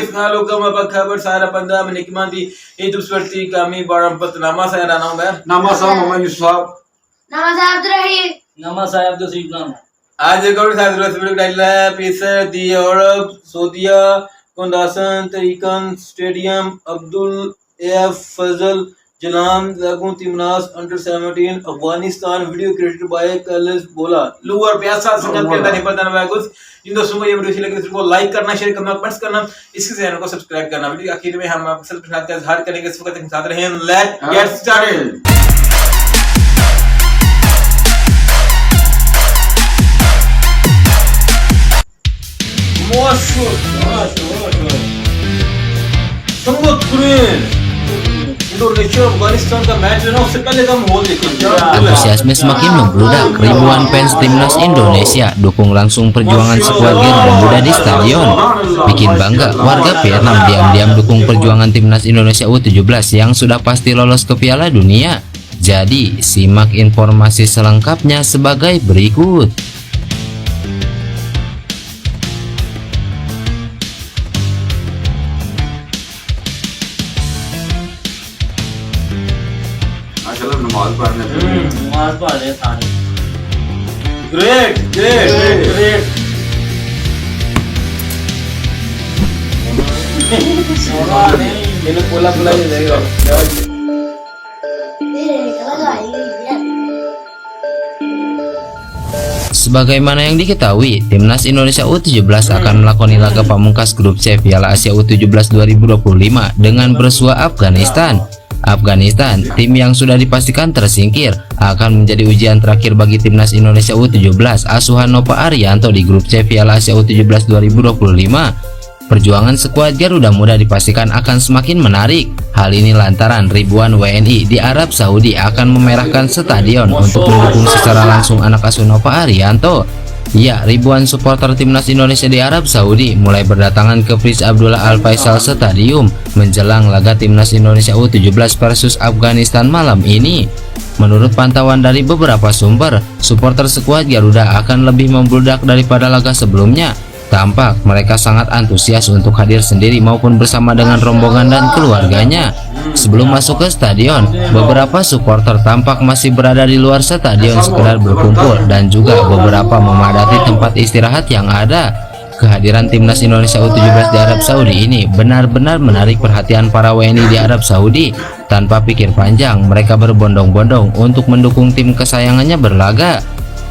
guys, halo kamu apa kabar? Saya Panda menikmati hidup seperti kami berempat. Nama saya Danang Ber. Nama saya Muhammad Yusuf. Nama saya Abdurrahim. Nama saya Abdul Sultan. आज करो साथ रसबुल डाला पेसर दी अरब सऊदिया कंडासन तरीकन स्टेडियम अब्दुल एफ फजल जलाम लागू तिमनास अंडर 17 अफगानिस्तान वीडियो क्रिएटेड बाय कलस बोला luar biasa sangat keren hebat dan bagus इन दोस्तों को ये वीडियो अच्छी लगी तो इसको लाइक करना शेयर करना कमेंट्स करना इसके चैनल को सब्सक्राइब करना वीडियो के आखिर में हम आपके साथ इजहार करेंगे इस वक्त साथ रहें लेट्स गेट स्टार्टेड संगत करें Indonesia Afghanistan का मैच है ना उससे पहले का माहौल देखिए Antusiasme semakin membludak, ribuan fans timnas Indonesia dukung langsung perjuangan skuad Garuda Muda di stadion. Bikin bangga, warga Vietnam diam-diam dukung perjuangan timnas Indonesia U17 yang sudah pasti lolos ke Piala Dunia. Jadi, simak informasi selengkapnya sebagai berikut. नमाज पढ़ने नमाज पढ़ रहे सारे। Great great great ini pula ya dari Sebagaimana yang diketahui, timnas Indonesia U17 akan melakoni laga pamungkas grup C Piala Asia U17 2025 dengan bersua Afghanistan. Afghanistan, tim yang sudah dipastikan tersingkir, akan menjadi ujian terakhir bagi timnas Indonesia U17 asuhan Nova Arianto di grup C Piala Asia U17 2025. Perjuangan skuad Garuda Muda dipastikan akan semakin menarik. Hal ini lantaran ribuan WNI di Arab Saudi akan memerahkan stadion untuk mendukung secara langsung anak asuh Nova Arianto. Ya, ribuan supporter timnas Indonesia di Arab Saudi mulai berdatangan ke Prince Abdullah Al Faisal Stadium menjelang laga timnas Indonesia U17 versus Afghanistan malam ini. Menurut pantauan dari beberapa sumber, supporter skuad Garuda akan lebih membludak daripada laga sebelumnya. Tampak mereka sangat antusias untuk hadir sendiri maupun bersama dengan rombongan dan keluarganya. Sebelum masuk ke stadion, beberapa supporter tampak masih berada di luar stadion sekedar berkumpul dan juga beberapa memadati tempat istirahat yang ada. Kehadiran timnas Indonesia U17 di Arab Saudi ini benar-benar menarik perhatian para WNI di Arab Saudi. Tanpa pikir panjang, mereka berbondong-bondong untuk mendukung tim kesayangannya berlaga.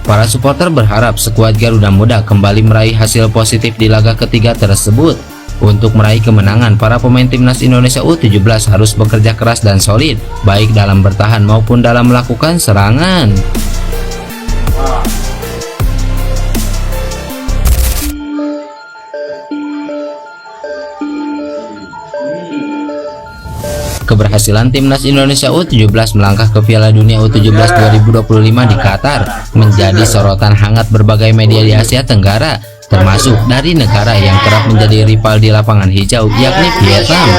Para supporter berharap skuad Garuda Muda kembali meraih hasil positif di laga ketiga tersebut. Untuk meraih kemenangan, para pemain timnas Indonesia U17 harus bekerja keras dan solid, baik dalam bertahan maupun dalam melakukan serangan. Keberhasilan timnas Indonesia U17 melangkah ke Piala Dunia U17 2025 di Qatar menjadi sorotan hangat berbagai media di Asia Tenggara, termasuk dari negara yang kerap menjadi rival di lapangan hijau, yakni Vietnam.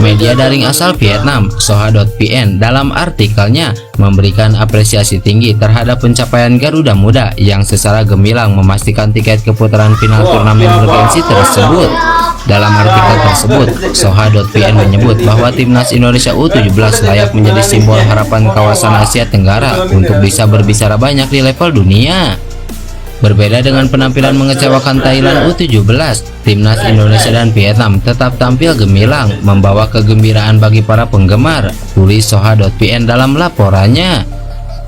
Media daring asal Vietnam, Soha.vn, dalam artikelnya memberikan apresiasi tinggi terhadap pencapaian Garuda Muda yang secara gemilang memastikan tiket ke putaran final turnamen bergengsi tersebut. Dalam artikel tersebut, Soha.vn menyebut bahwa timnas Indonesia U17 layak menjadi simbol harapan kawasan Asia Tenggara untuk bisa berbicara banyak di level dunia. Berbeda dengan penampilan mengecewakan Thailand U17, timnas Indonesia dan Vietnam tetap tampil gemilang, membawa kegembiraan bagi para penggemar, tulis Soha.vn dalam laporannya.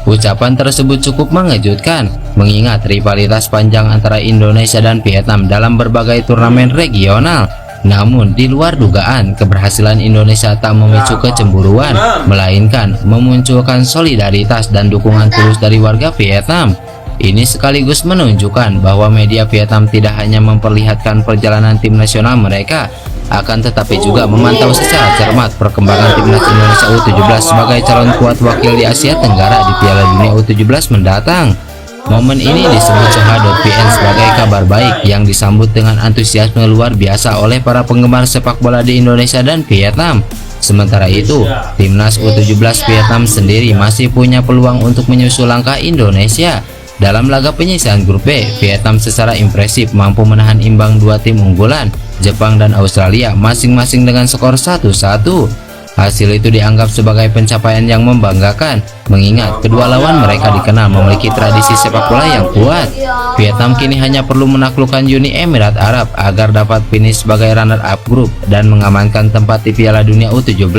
Ucapan tersebut cukup mengejutkan, mengingat rivalitas panjang antara Indonesia dan Vietnam dalam berbagai turnamen regional. Namun, di luar dugaan, keberhasilan Indonesia tak memicu kecemburuan, melainkan memunculkan solidaritas dan dukungan tulus dari warga Vietnam. Ini sekaligus menunjukkan bahwa media Vietnam tidak hanya memperlihatkan perjalanan tim nasional mereka, akan tetapi juga memantau secara cermat perkembangan timnas Indonesia U17 sebagai calon kuat wakil di Asia Tenggara di Piala Dunia U17 mendatang. Momen ini disebut Soha.vn sebagai kabar baik yang disambut dengan antusiasme luar biasa oleh para penggemar sepak bola di Indonesia dan Vietnam. Sementara itu, timnas U17 Vietnam sendiri masih punya peluang untuk menyusul langkah Indonesia. Dalam laga penyisihan grup B, Vietnam secara impresif mampu menahan imbang dua tim unggulan, Jepang dan Australia masing-masing dengan skor 1-1. Hasil itu dianggap sebagai pencapaian yang membanggakan, mengingat kedua lawan mereka dikenal memiliki tradisi sepak bola yang kuat. Vietnam kini hanya perlu menaklukkan Uni Emirat Arab agar dapat finish sebagai runner-up grup dan mengamankan tempat di Piala Dunia U17.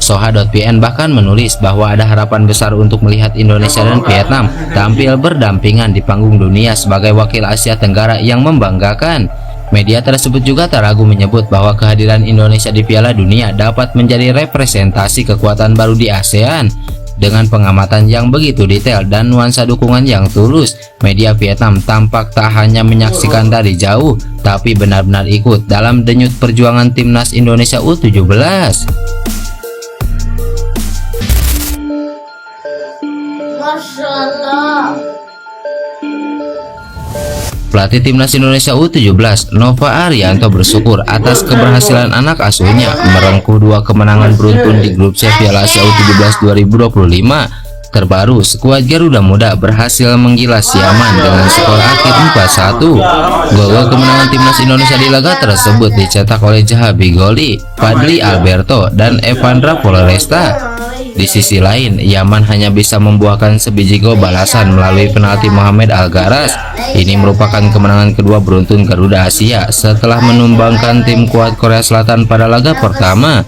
Soha.pn bahkan menulis bahwa ada harapan besar untuk melihat Indonesia dan Vietnam tampil berdampingan di panggung dunia sebagai wakil Asia Tenggara yang membanggakan. Media tersebut juga tak ragu menyebut bahwa kehadiran Indonesia di Piala Dunia dapat menjadi representasi kekuatan baru di ASEAN. Dengan pengamatan yang begitu detail dan nuansa dukungan yang tulus, media Vietnam tampak tak hanya menyaksikan dari jauh, tapi benar-benar ikut dalam denyut perjuangan timnas Indonesia U17. Masya Allah. Pelatih timnas Indonesia U17 Nova Arianto bersyukur atas keberhasilan anak asuhnya merengkuh 2 kemenangan beruntun di grup C Piala Asia U17 2025. Terbaru, skuad Garuda Muda berhasil menggilas Yaman dengan skor akhir 4-1. Gol kemenangan timnas Indonesia di laga tersebut dicetak oleh Jahabi Goli, Fadli Alberto, dan Evandra Polresta. Di sisi lain, Yaman hanya bisa membuahkan sebiji gol balasan melalui penalti Mohamed Algaras. Ini merupakan kemenangan kedua beruntun Garuda Asia setelah menumbangkan tim kuat Korea Selatan pada laga pertama.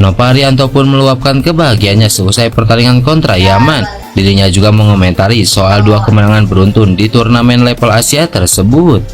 Nova Arianto pun meluapkan kebahagiaannya seusai pertandingan kontra Yaman. Dirinya juga mengomentari soal 2 kemenangan beruntun di turnamen level Asia tersebut.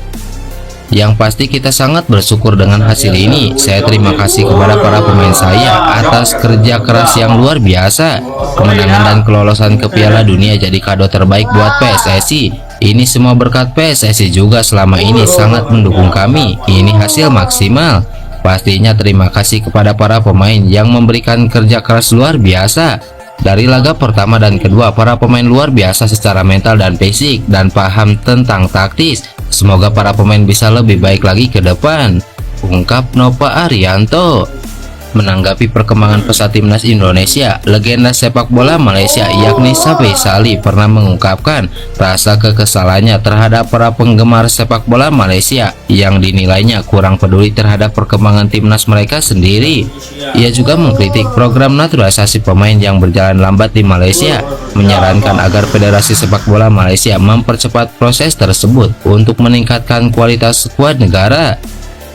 Yang pasti kita sangat bersyukur dengan hasil ini. Saya terima kasih kepada para pemain saya atas kerja keras yang luar biasa. Kemenangan dan kelolosan ke Piala Dunia jadi kado terbaik buat PSSI. Ini semua berkat PSSI juga selama ini sangat mendukung kami. Ini hasil maksimal. Pastinya terima kasih kepada para pemain yang memberikan kerja keras luar biasa. Dari laga pertama dan kedua, para pemain luar biasa secara mental dan fisik dan paham tentang taktis. Semoga para pemain bisa lebih baik lagi ke depan, ungkap Nova Arianto. Menanggapi perkembangan pesat timnas Indonesia, legenda sepak bola Malaysia yakni Safi Salih pernah mengungkapkan rasa kekesalannya terhadap para penggemar sepak bola Malaysia yang dinilainya kurang peduli terhadap perkembangan timnas mereka sendiri. Ia juga mengkritik program naturalisasi pemain yang berjalan lambat di Malaysia, menyarankan agar Federasi Sepak Bola Malaysia mempercepat proses tersebut untuk meningkatkan kualitas skuad negara.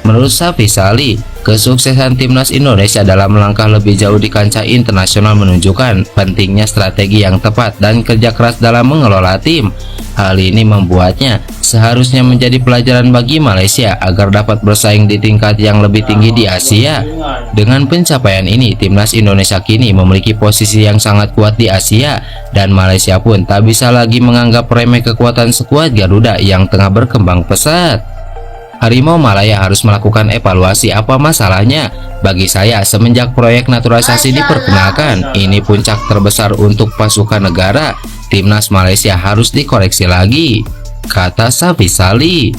Menurut Safi Salih, kesuksesan timnas Indonesia dalam melangkah lebih jauh di kancah internasional menunjukkan pentingnya strategi yang tepat dan kerja keras dalam mengelola tim. Hal ini membuatnya seharusnya menjadi pelajaran bagi Malaysia agar dapat bersaing di tingkat yang lebih tinggi di Asia. Dengan pencapaian ini, timnas Indonesia kini memiliki posisi yang sangat kuat di Asia, dan Malaysia pun tak bisa lagi menganggap remeh kekuatan skuad Garuda yang tengah berkembang pesat. Harimau Malaya harus melakukan evaluasi, apa masalahnya? Bagi saya, semenjak proyek naturalisasi diperkenalkan, ini puncak terbesar untuk pasukan negara. Timnas Malaysia harus dikoreksi lagi, kata Safi Salih.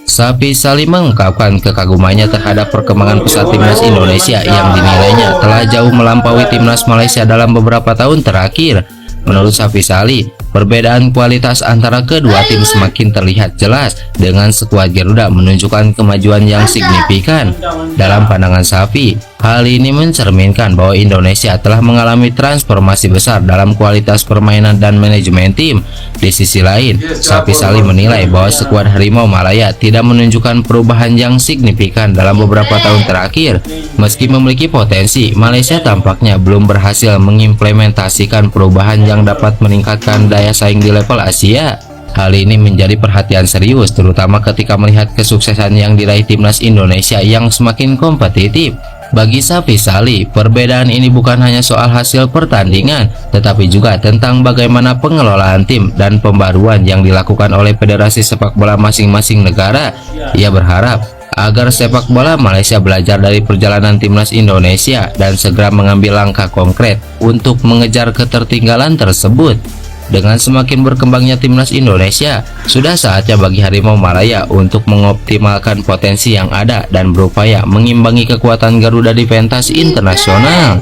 Safi Salih mengungkapkan kekagumannya terhadap perkembangan pesat timnas Indonesia yang dinilainya telah jauh melampaui timnas Malaysia dalam beberapa tahun terakhir. Menurut Safi Salih, perbedaan kualitas antara kedua tim semakin terlihat jelas, dengan skuad Garuda menunjukkan kemajuan yang signifikan. Dalam pandangan Safi, hal ini mencerminkan bahwa Indonesia telah mengalami transformasi besar dalam kualitas permainan dan manajemen tim. Di sisi lain, Safi Salih menilai bahwa skuad Harimau Malaya tidak menunjukkan perubahan yang signifikan dalam beberapa tahun terakhir. Meski memiliki potensi, Malaysia tampaknya belum berhasil mengimplementasikan perubahan yang dapat meningkatkan daya saing di level Asia. Hal ini menjadi perhatian serius, terutama ketika melihat kesuksesan yang diraih timnas Indonesia yang semakin kompetitif. Bagi Safi Salih, perbedaan ini bukan hanya soal hasil pertandingan, tetapi juga tentang bagaimana pengelolaan tim dan pembaruan yang dilakukan oleh Federasi Sepak Bola masing-masing negara. Ia berharap agar sepak bola Malaysia belajar dari perjalanan timnas Indonesia dan segera mengambil langkah konkret untuk mengejar ketertinggalan tersebut. Dengan semakin berkembangnya timnas Indonesia, sudah saatnya bagi Harimau Malaya untuk mengoptimalkan potensi yang ada dan berupaya mengimbangi kekuatan Garuda di pentas internasional.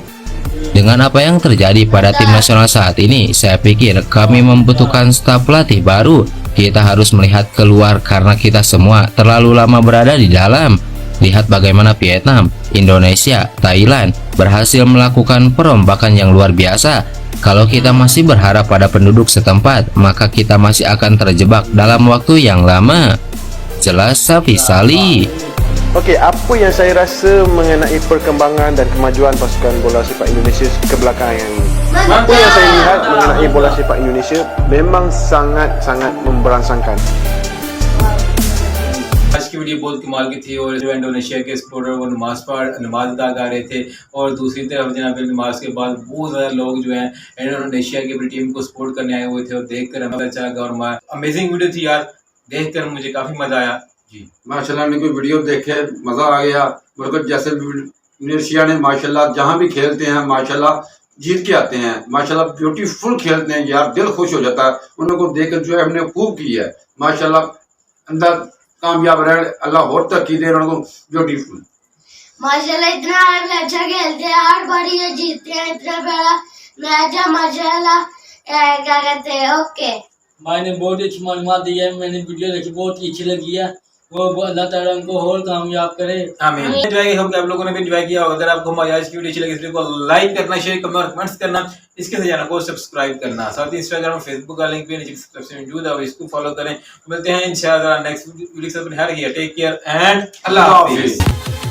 Dengan apa yang terjadi pada tim nasional saat ini, saya pikir kami membutuhkan staf pelatih baru. Kita harus melihat keluar karena kita semua terlalu lama berada di dalam. Lihat bagaimana Vietnam, Indonesia, Thailand berhasil melakukan perombakan yang luar biasa. Kalau kita masih berharap pada penduduk setempat, maka kita masih akan terjebak dalam waktu yang lama. Jelas Safi Sali. Okey, apa yang saya rasa mengenai perkembangan dan kemajuan pasukan bola sepak Indonesia kebelakangan ini? Apa yang saya lihat mengenai bola sepak Indonesia memang sangat-sangat memberangsangkan. आज की वीडियो बहुत कमाल की थी और जो इंडोनेशिया के सपोर्टर वो नमाज अदा कर रहे थे और दूसरी तरफ जनाब नमाज के बाद बहुत ज़्यादा लोग जो हैं इंडोनेशिया की अपनी टीम को सपोर्ट करने आए हुए थे और देखकर हमें अच्छा लगा और अमेजिंग वीडियो थी यार, देखकर मुझे काफ़ी मज़ा आया जी। माशाल्लाह ने कोई वीडियो देखे मजा आ गया। बल्कि जैसे इंडोनेशिया ने माशाल्लाह जहाँ भी खेलते हैं माशाल्लाह जीत के आते हैं, माशाल्लाह ब्यूटीफुल खेलते हैं यार, दिल खुश हो जाता है उनको देखकर जो है हमने खूब की है माशाल्लाह। अंदर कामयाब रहे, अल्लाह और तरक्की दे उनको, ब्यूटीफुल माशाल्लाह इतना अच्छा खेलते हैं, हर बारी ये जीतते हैं, इतना बड़ा मैच है माशाल्लाह। क्या कहते हैं, ओके भाई ने बहुत अच्छी मालूमात दी है, मैंने वीडियो देखी बहुत अच्छी लगी है। वो अल्लाह ताला उनको और कामयाब करे। आमीन। एंजॉय होप आप लोगों ने भी एंजॉय किया होगा। अगर आपको हमारी आज की वीडियो अच्छी लगी तो लाइक करना, शेयर करना और कमेंट्स करना, इसके साथ चैनल को सब्सक्राइब करना। साथ ही इंस्टाग्राम और फेसबुक का लिंक भी नीचे डिस्क्रिप्शन में मौजूद है, इसको फॉलो करें। मिलते हैं इंशाल्लाह नेक्स्ट वीडियो के साथ। टेक केयर एंड अल्लाह हाफिज।